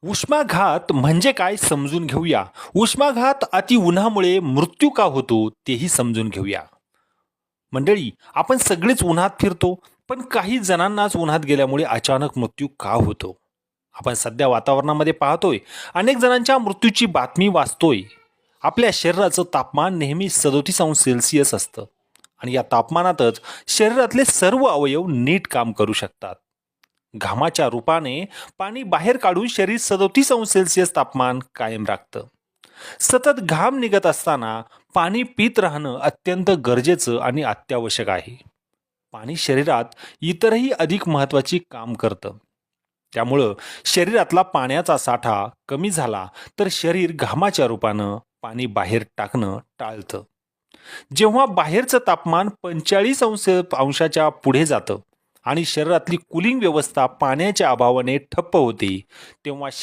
उष्माघात म्हणजे काय समजून घेऊया. उष्माघात अति उन्हामुळे मृत्यू का होतो तेही समजून घेऊया. मंडळी, आपण सगळेच उन्हात फिरतो, पण काही जणांनाच उन्हात गेल्यामुळे अचानक मृत्यू का होतो? आपण सध्या वातावरणामध्ये पाहतोय, अनेक जणांच्या मृत्यूची बातमी वाचतोय. आपल्या शरीराचं तापमान नेहमी 37 अंश सेल्सिअस असतं आणि या तापमानातच शरीरातले सर्व अवयव नीट काम करू शकतात. घामाच्या रूपाने पाणी बाहेर काढून शरीर 37 अंश सेल्सिअस तापमान कायम राखतं. सतत घाम निघत असताना पाणी पीत राहणं अत्यंत गरजेचं आणि अत्यावश्यक आहे. पाणी शरीरात इतरही अधिक महत्त्वाची काम करतं. त्यामुळं शरीरातला पाण्याचा साठा कमी झाला तर शरीर घामाच्या रूपानं पाणी बाहेर टाकणं टाळतं. जेव्हा बाहेरचं तापमान 45 अंशाच्या पुढे जातं आणि शरीरातली कूलिंग व्यवस्था पाण्याच्या अभावाने ठप्प होते, तेव्हा